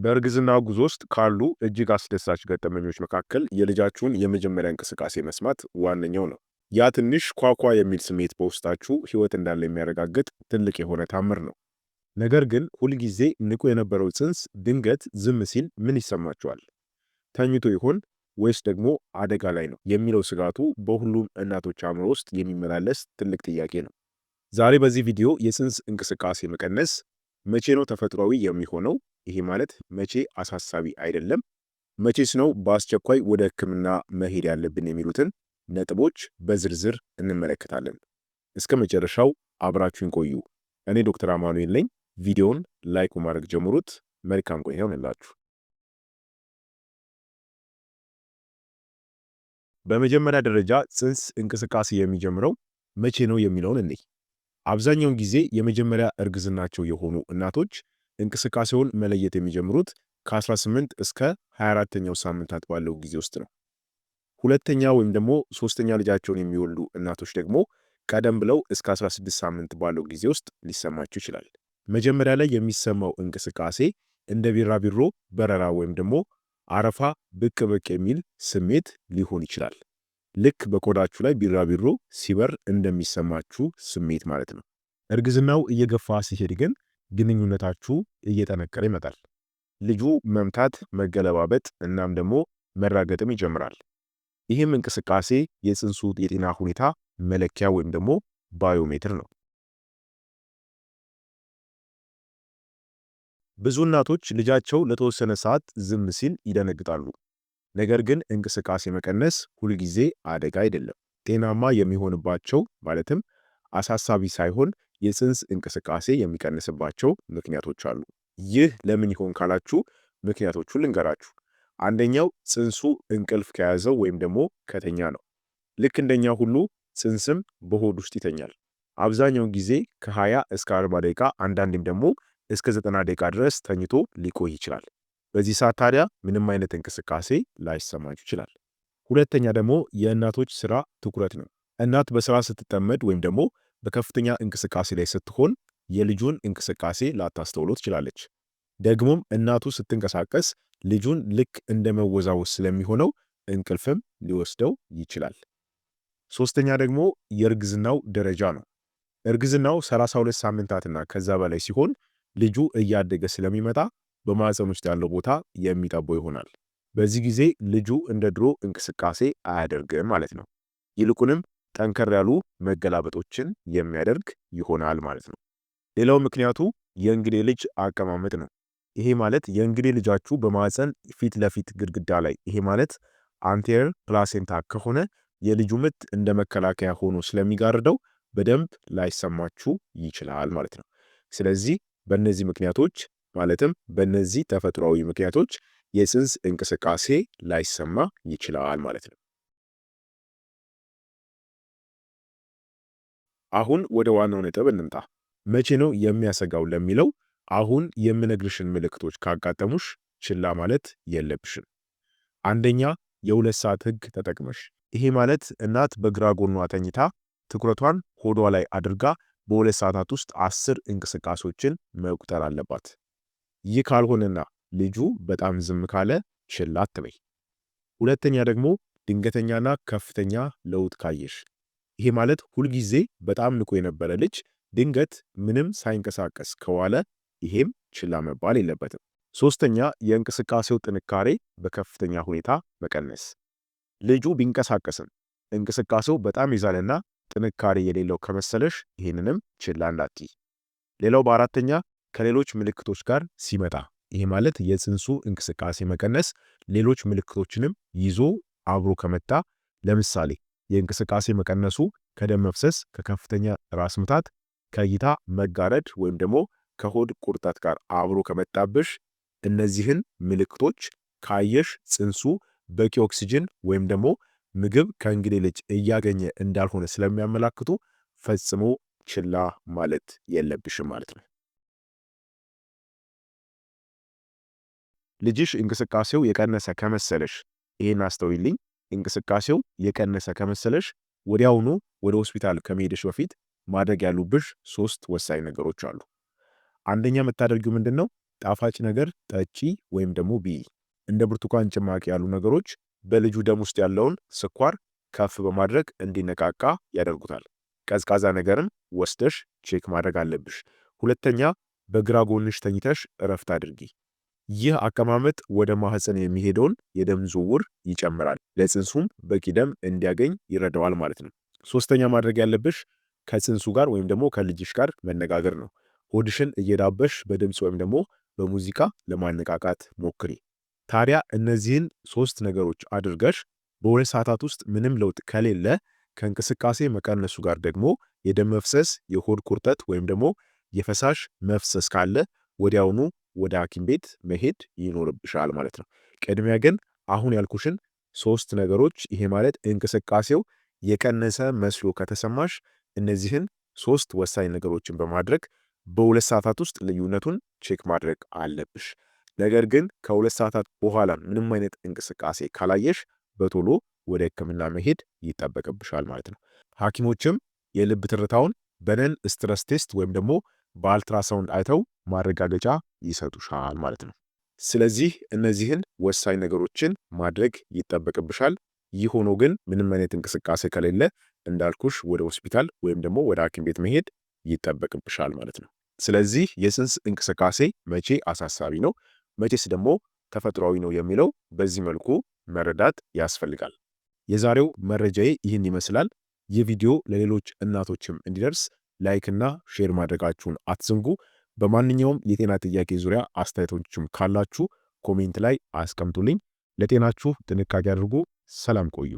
በእርግዝና ጉዞ ውስጥ ካሉ እጅግ አስደሳች ገጠመኞች መካከል የልጃችሁን የመጀመሪያ እንቅስቃሴ መስማት ዋነኛው ነው። ያ ትንሽ ኳኳ የሚል ስሜት በውስጣችሁ ሕይወት እንዳለ የሚያረጋግጥ ትልቅ የሆነ ታምር ነው። ነገር ግን ሁልጊዜ ንቁ የነበረው ጽንስ ድንገት ዝም ሲል ምን ይሰማችኋል? ተኝቶ ይሆን ወይስ ደግሞ አደጋ ላይ ነው የሚለው ስጋቱ በሁሉም እናቶች አእምሮ ውስጥ የሚመላለስ ትልቅ ጥያቄ ነው። ዛሬ በዚህ ቪዲዮ የጽንስ እንቅስቃሴ መቀነስ መቼ ነው ተፈጥሯዊ የሚሆነው? ይሄ ማለት መቼ አሳሳቢ አይደለም? መቼስ ነው በአስቸኳይ ወደ ሕክምና መሄድ ያለብን የሚሉትን ነጥቦች በዝርዝር እንመለከታለን። እስከ መጨረሻው አብራችሁን ቆዩ። እኔ ዶክተር አማኑኤል ነኝ። ቪዲዮውን ላይክ በማድረግ ጀምሩት። መልካም ቆይታ ይሁንላችሁ። በመጀመሪያ ደረጃ ጽንስ እንቅስቃሴ የሚጀምረው መቼ ነው የሚለውን እንይ። አብዛኛውን ጊዜ የመጀመሪያ እርግዝናቸው የሆኑ እናቶች እንቅስቃሴውን መለየት የሚጀምሩት ከ18 እስከ 24ኛው ሳምንታት ባለው ጊዜ ውስጥ ነው። ሁለተኛ ወይም ደግሞ ሶስተኛ ልጃቸውን የሚወልዱ እናቶች ደግሞ ቀደም ብለው እስከ 16 ሳምንት ባለው ጊዜ ውስጥ ሊሰማቸው ይችላል። መጀመሪያ ላይ የሚሰማው እንቅስቃሴ እንደ ቢራቢሮ በረራ ወይም ደግሞ አረፋ ብቅ ብቅ የሚል ስሜት ሊሆን ይችላል። ልክ በቆዳችሁ ላይ ቢራቢሮ ሲበር እንደሚሰማችሁ ስሜት ማለት ነው። እርግዝናው እየገፋ ሲሄድ ግን ግንኙነታችሁ እየጠነከረ ይመጣል። ልጁ መምታት፣ መገለባበጥ እናም ደግሞ መራገጥም ይጀምራል። ይህም እንቅስቃሴ የጽንሱ የጤና ሁኔታ መለኪያ ወይም ደግሞ ባዮሜትር ነው። ብዙ እናቶች ልጃቸው ለተወሰነ ሰዓት ዝም ሲል ይደነግጣሉ። ነገር ግን እንቅስቃሴ መቀነስ ሁልጊዜ አደጋ አይደለም። ጤናማ የሚሆንባቸው ማለትም አሳሳቢ ሳይሆን የጽንስ እንቅስቃሴ የሚቀንስባቸው ምክንያቶች አሉ። ይህ ለምን ይሆን ካላችሁ ምክንያቶቹን ልንገራችሁ። አንደኛው ጽንሱ እንቅልፍ ከያዘው ወይም ደግሞ ከተኛ ነው። ልክ እንደኛ ሁሉ ጽንስም በሆድ ውስጥ ይተኛል። አብዛኛውን ጊዜ ከ20 እስከ 40 ደቂቃ አንዳንዴም ደግሞ እስከ 90 ደቂቃ ድረስ ተኝቶ ሊቆይ ይችላል። በዚህ ሰዓት ታዲያ ምንም አይነት እንቅስቃሴ ላይሰማችሁ ይችላል። ሁለተኛ ደግሞ የእናቶች ስራ ትኩረት ነው። እናት በስራ ስትጠመድ ወይም ደግሞ በከፍተኛ እንቅስቃሴ ላይ ስትሆን የልጁን እንቅስቃሴ ላታስተውሎ ትችላለች። ደግሞም እናቱ ስትንቀሳቀስ ልጁን ልክ እንደ መወዛወዝ ስለሚሆነው እንቅልፍም ሊወስደው ይችላል። ሶስተኛ ደግሞ የእርግዝናው ደረጃ ነው። እርግዝናው 32 ሳምንታትና ከዛ በላይ ሲሆን ልጁ እያደገ ስለሚመጣ በማህፀን ውስጥ ያለው ቦታ የሚጠበው ይሆናል። በዚህ ጊዜ ልጁ እንደ ድሮ እንቅስቃሴ አያደርግም ማለት ነው። ይልቁንም ጠንከር ያሉ መገላበጦችን የሚያደርግ ይሆናል ማለት ነው። ሌላው ምክንያቱ የእንግዴ ልጅ አቀማመጥ ነው። ይሄ ማለት የእንግዴ ልጃችሁ በማህፀን ፊት ለፊት ግድግዳ ላይ ይሄ ማለት አንቴሪየር ፕላሴንታ ከሆነ የልጁ ምት እንደ መከላከያ ሆኖ ስለሚጋርደው በደንብ ላይሰማችሁ ይችላል ማለት ነው። ስለዚህ በእነዚህ ምክንያቶች ማለትም በእነዚህ ተፈጥሯዊ ምክንያቶች የጽንስ እንቅስቃሴ ላይሰማ ይችላል ማለት ነው። አሁን ወደ ዋናው ነጥብ እንምጣ። መቼ ነው የሚያሰጋው ለሚለው አሁን የምነግርሽን ምልክቶች ካጋጠሙሽ ችላ ማለት የለብሽም። አንደኛ የ2 ሰዓት ህግ ተጠቅመሽ። ይሄ ማለት እናት በግራ ጎኗ ተኝታ ትኩረቷን ሆዷ ላይ አድርጋ በ2 ሰዓታት ውስጥ 10 እንቅስቃሴዎችን መቁጠር አለባት። ይህ ካልሆነና ልጁ በጣም ዝም ካለ ችላ አትበይ። ሁለተኛ ደግሞ ድንገተኛና ከፍተኛ ለውጥ ካየሽ። ይሄ ማለት ሁልጊዜ በጣም ንቁ የነበረ ልጅ ድንገት ምንም ሳይንቀሳቀስ ከዋለ ይሄም ችላ መባል የለበትም። ሶስተኛ የእንቅስቃሴው ጥንካሬ በከፍተኛ ሁኔታ መቀነስ። ልጁ ቢንቀሳቀስም እንቅስቃሴው በጣም ይዛልና ጥንካሬ የሌለው ከመሰለሽ ይሄንንም ችላ እንዳትይ። ሌላው በአራተኛ ከሌሎች ምልክቶች ጋር ሲመጣ። ይሄ ማለት የጽንሱ እንቅስቃሴ መቀነስ ሌሎች ምልክቶችንም ይዞ አብሮ ከመጣ ለምሳሌ የእንቅስቃሴ መቀነሱ ከደም መፍሰስ፣ ከከፍተኛ ራስ ምታት፣ ከእይታ መጋረድ ወይም ደግሞ ከሆድ ቁርጠት ጋር አብሮ ከመጣብሽ እነዚህን ምልክቶች ካየሽ ጽንሱ በቂ ኦክሲጅን ወይም ደግሞ ምግብ ከእንግዴ ልጅ እያገኘ እንዳልሆነ ስለሚያመላክቱ ፈጽሞ ችላ ማለት የለብሽም ማለት ነው። ልጅሽ እንቅስቃሴው የቀነሰ ከመሰለሽ ይሄን አስተውይልኝ። እንቅስቃሴው የቀነሰ ከመሰለሽ ወዲያውኑ ወደ ሆስፒታል ከመሄድሽ በፊት ማድረግ ያሉብሽ 3 ወሳኝ ነገሮች አሉ። አንደኛ የምታደርጊው ምንድነው? ጣፋጭ ነገር ጠጪ ወይም ደግሞ ብይ። እንደ ብርቱካን ጭማቂ ያሉ ነገሮች በልጁ ደም ውስጥ ያለውን ስኳር ከፍ በማድረግ እንዲነቃቃ ያደርጉታል። ቀዝቃዛ ነገርም ወስደሽ ቼክ ማድረግ አለብሽ። ሁለተኛ፣ በግራ ጎንሽ ተኝተሽ እረፍት አድርጊ። ይህ አቀማመጥ ወደ ማህፀን የሚሄደውን የደም ዝውውር ይጨምራል፣ ለጽንሱም በቂ ደም እንዲያገኝ ይረዳዋል ማለት ነው። ሶስተኛ ማድረግ ያለብሽ ከጽንሱ ጋር ወይም ደግሞ ከልጅሽ ጋር መነጋገር ነው። ሆድሽን እየዳበሽ በድምፅ ወይም ደግሞ በሙዚቃ ለማነቃቃት ሞክሪ። ታዲያ እነዚህን 3 ነገሮች አድርገሽ በ2 ሰዓታት ውስጥ ምንም ለውጥ ከሌለ ከእንቅስቃሴ መቀነሱ ጋር ደግሞ የደም መፍሰስ፣ የሆድ ቁርጠት ወይም ደግሞ የፈሳሽ መፍሰስ ካለ ወዲያውኑ ወደ ሐኪም ቤት መሄድ ይኖርብሻል ማለት ነው። ቅድሚያ ግን አሁን ያልኩሽን 3 ነገሮች ይሄ ማለት እንቅስቃሴው የቀነሰ መስሎ ከተሰማሽ እነዚህን 3 ወሳኝ ነገሮችን በማድረግ በ2 ሰዓታት ውስጥ ልዩነቱን ቼክ ማድረግ አለብሽ። ነገር ግን ከ2 ሰዓታት በኋላ ምንም አይነት እንቅስቃሴ ካላየሽ በቶሎ ወደ ሕክምና መሄድ ይጠበቅብሻል ማለት ነው። ሐኪሞችም የልብ ትርታውን በነን ስትረስ ቴስት ወይም ደግሞ በአልትራሳውንድ አይተው ማረጋገጫ ይሰጡሻል ማለት ነው። ስለዚህ እነዚህን ወሳኝ ነገሮችን ማድረግ ይጠበቅብሻል። ይህ ሆኖ ግን ምንም አይነት እንቅስቃሴ ከሌለ እንዳልኩሽ ወደ ሆስፒታል ወይም ደግሞ ወደ ሐኪም ቤት መሄድ ይጠበቅብሻል ማለት ነው። ስለዚህ የፅንስ እንቅስቃሴ መቼ አሳሳቢ ነው፣ መቼስ ደግሞ ተፈጥሯዊ ነው የሚለው በዚህ መልኩ መረዳት ያስፈልጋል። የዛሬው መረጃዬ ይህን ይመስላል። ይህ ቪዲዮ ለሌሎች እናቶችም እንዲደርስ ላይክ እና ሼር ማድረጋችሁን አትዘንጉ። በማንኛውም የጤና ጥያቄ ዙሪያ አስተያየቶችም ካላችሁ ኮሜንት ላይ አስቀምጡልኝ። ለጤናችሁ ጥንቃቄ አድርጉ። ሰላም ቆዩ።